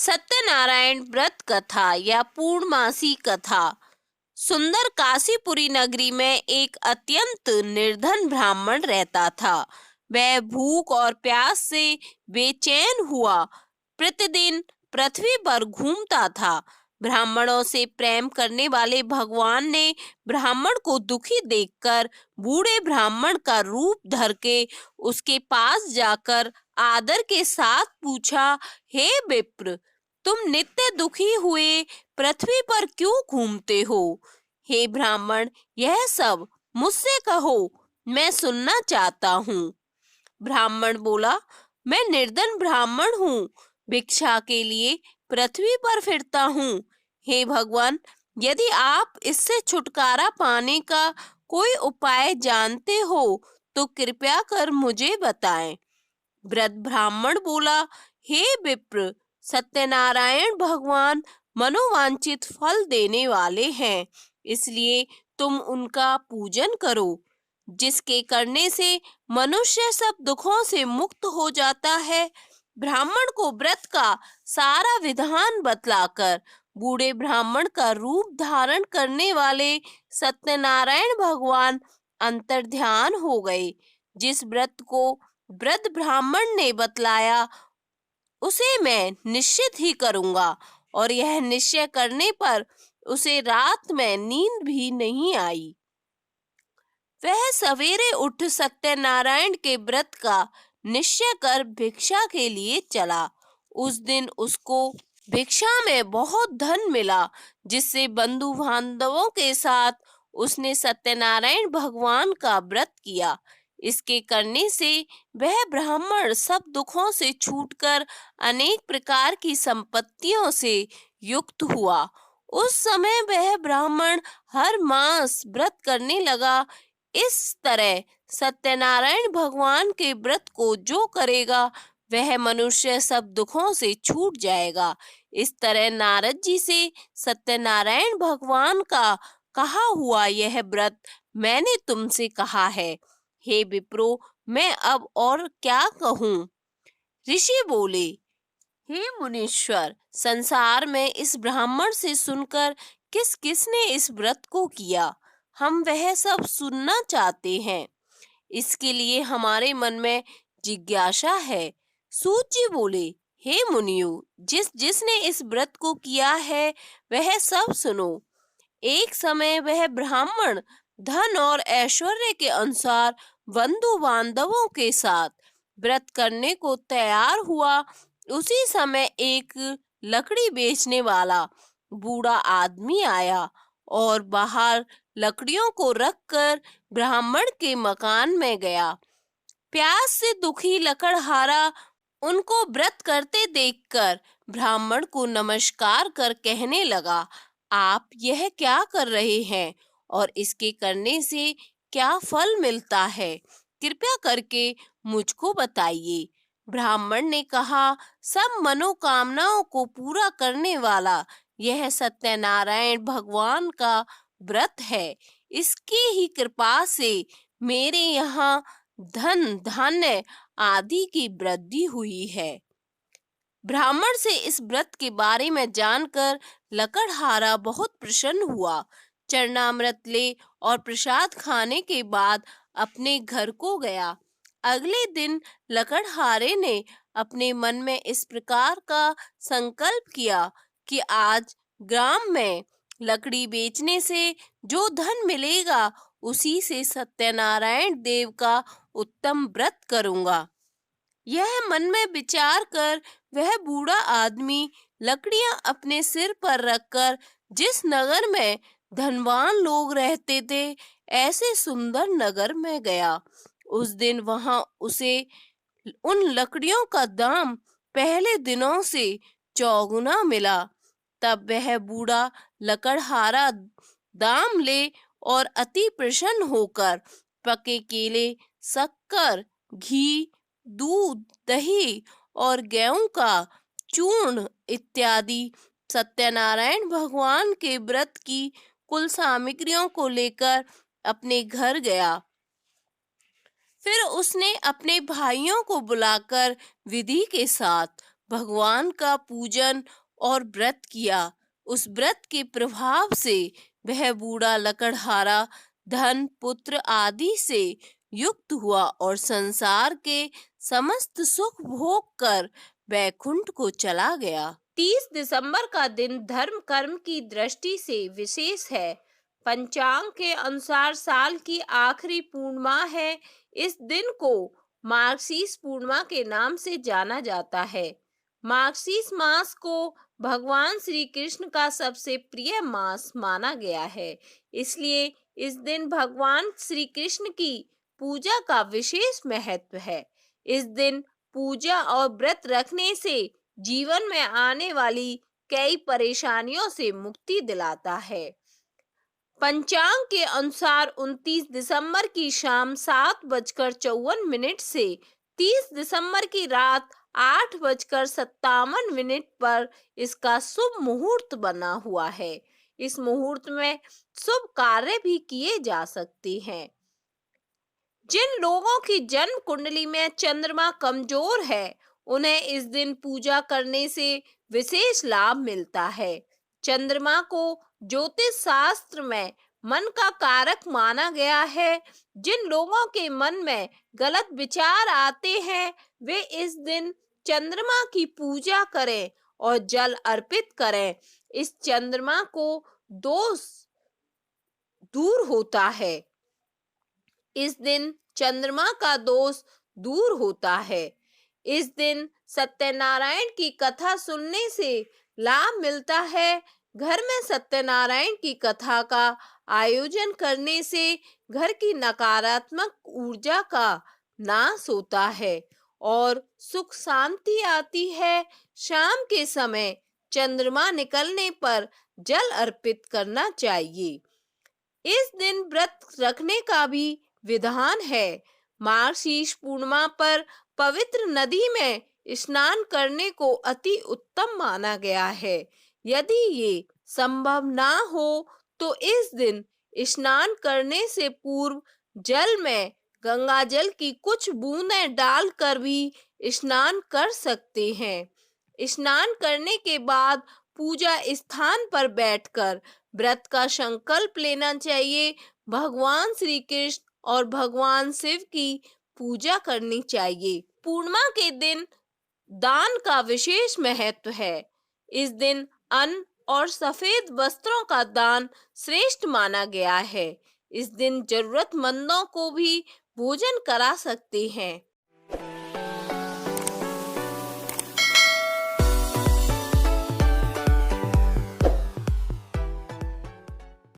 सत्यनारायण व्रत कथा या पूर्णमासी कथा। सुंदर काशीपुरी नगरी में एक अत्यंत निर्धन ब्राह्मण रहता था। वह भूख और प्यास से बेचैन हुआ प्रतिदिन पृथ्वी पर घूमता था। ब्राह्मणों से प्रेम करने वाले भगवान ने ब्राह्मण को दुखी देखकर बूढ़े ब्राह्मण का रूप धर के उसके पास जाकर आदर के साथ पूछा, हे विप्र, तुम नित्य दुखी हुए पृथ्वी पर क्यों घूमते हो? हे ब्राह्मण, यह सब मुझसे कहो, मैं सुनना चाहता हूँ। ब्राह्मण बोला, मैं निर्धन ब्राह्मण हूँ, भिक्षा के लिए पृथ्वी पर फिरता हूँ। हे भगवान, यदि आप इससे छुटकारा पाने का कोई उपाय जानते हो तो कृपया कर मुझे बताएं। वृद्ध ब्राह्मण बोला, हे विप्र, सत्यनारायण भगवान मनोवांछित फल देने वाले हैं, इसलिए तुम उनका पूजन करो, जिसके करने से मनुष्य सब दुखों से मुक्त हो जाता है। ब्राह्मण को व्रत का सारा विधान बतलाकर बूढ़े ब्राह्मण का रूप धारण करने वाले सत्यनारायण भगवान अंतर्ध्यान हो गए। जिस व्रत को वृद्ध ब्राह्मण ने बतलाया उसे मैं निश्चित ही करूंगा, और यह निश्चय करने पर उसे रात में नींद भी नहीं आई। वह सवेरे उठ सत्यनारायण के व्रत का निश्चय कर भिक्षा के लिए चला। उस दिन उसको भिक्षा में बहुत धन मिला, जिससे बंधु बांधवों के साथ उसने सत्यनारायण भगवान का व्रत किया। इसके करने से वह ब्राह्मण सब दुखों से छूटकर अनेक प्रकार की संपत्तियों से युक्त हुआ। उस समय वह ब्राह्मण हर मास व्रत करने लगा। इस तरह सत्यनारायण भगवान के व्रत को जो करेगा वह मनुष्य सब दुखों से छूट जाएगा। इस तरह नारद जी से सत्यनारायण भगवान का कहा हुआ यह व्रत मैंने तुमसे कहा है। हे विप्रो, मैं अब और क्या कहूँ? ऋषि बोले, हे मुनीश्वर, संसार में इस ब्राह्मण से सुनकर किस किसने इस व्रत को किया, हम वह सब सुनना चाहते हैं। इसके लिए हमारे मन में जिज्ञासा है। सूत जी बोले, हे मुनियो, जिसने इस व्रत को किया है वह सब सुनो। एक समय वह ब्राह्मण धन और ऐश्वर्य के अनुसार बंधु बांधवों के साथ व्रत करने को तैयार हुआ। उसी समय एक लकड़ी बेचने वाला बूढ़ा आदमी आया और बाहर लकड़ियों को रखकर ब्राह्मण के मकान में गया। प्यास से दुखी लकड़हारा उनको व्रत करते देखकर ब्राह्मण को नमस्कार कर कहने लगा, आप यह क्या कर रहे हैं और इसके करने से क्या फल मिलता है? कृपया करके मुझको बताइए। ब्राह्मण ने कहा, सब मनोकामनाओं को पूरा करने वाला यह सत्यनारायण भगवान का व्रत है। इसकी ही कृपा से मेरे यहाँ धन धान्य आदि की वृद्धि हुई है। ब्राह्मण से इस व्रत के बारे में जानकर लकड़हारा बहुत प्रसन्न हुआ। चरणामृत ले और प्रसाद खाने के बाद अपने घर को गया। अगले दिन लकड़हारे ने अपने मन में इस प्रकार का संकल्प किया कि आज ग्राम में लकड़ी बेचने से जो धन मिलेगा उसी से सत्यनारायण देव का उत्तम व्रत करूंगा। यह मन में विचार कर वह बूढ़ा आदमी लकड़ियां अपने सिर पर रखकर जिस नगर में धनवान लोग रहते थे ऐसे सुंदर नगर में गया। उस दिन वहां उसे उन लकड़ियों का दाम पहले दिनों से चौगुना मिला। तब वह बूढ़ा लकड़हारा दाम ले और अति प्रसन्न होकर पके केले, शक्कर, घी, दूध, दही और गेहूं का चूर्ण इत्यादि सत्यनारायण भगवान के व्रत की कुल सामग्रियों को लेकर अपने घर गया। फिर उसने अपने भाइयों को बुलाकर विधि के साथ भगवान का पूजन और व्रत किया। उस व्रत के प्रभाव से वह बूढ़ा लकड़हारा धन पुत्र आदि से युक्त हुआ और संसार के समस्त सुख भोग कर वैकुंठ को चला गया। 30 दिसंबर का दिन धर्म कर्म की दृष्टि से विशेष है। पंचांग के अनुसार साल की आखिरी पूर्णिमा है। इस दिन को मार्गशीर्ष पूर्णिमा के नाम से जाना जाता है। मार्गशीर्ष मास को भगवान श्री कृष्ण का सबसे प्रिय मास माना गया है। इसलिए इस दिन भगवान श्री कृष्ण की पूजा का विशेष महत्व है। इस दिन पूजा और व्रत रखने से जीवन में आने वाली कई परेशानियों से मुक्ति दिलाता है। पंचांग के अनुसार 29 दिसंबर की शाम 7:54 से 30 दिसंबर की रात 8:57 पर इसका शुभ मुहूर्त बना हुआ है। इस मुहूर्त में शुभ कार्य भी किए जा सकते हैं। जिन लोगों की जन्म कुंडली में चंद्रमा कमजोर है, उन्हें इस दिन पूजा करने से विशेष लाभ मिलता है। चंद्रमा को ज्योतिष शास्त्र में मन का कारक माना गया है। जिन लोगों के मन में गलत विचार आते हैं, वे इस दिन चंद्रमा की पूजा करें और जल अर्पित करें। इस चंद्रमा को दोष दूर होता है। इस दिन चंद्रमा का दोष दूर होता है। इस दिन सत्यनारायण की कथा सुनने से लाभ मिलता है। घर में सत्यनारायण की कथा का आयोजन करने से घर की नकारात्मक ऊर्जा का नाश होता है और सुख शांति आती है। शाम के समय चंद्रमा निकलने पर जल अर्पित करना चाहिए। इस दिन व्रत रखने का भी विधान है। मार्गशीर्ष पूर्णिमा पर पवित्र नदी में स्नान करने को अति उत्तम माना गया है। यदि ये संभव ना हो तो इस दिन स्नान करने से पूर्व जल में गंगा जल की कुछ बूंदें डालकर भी स्नान कर सकते हैं। स्नान करने के बाद पूजा स्थान पर बैठकर व्रत का संकल्प लेना चाहिए। भगवान श्री कृष्ण और भगवान शिव की पूजा करनी चाहिए। पूर्णिमा के दिन दान का विशेष महत्व है। इस दिन अन्न और सफेद वस्त्रों का दान श्रेष्ठ माना गया है। इस दिन जरूरतमंदों को भी भोजन करा सकते हैं।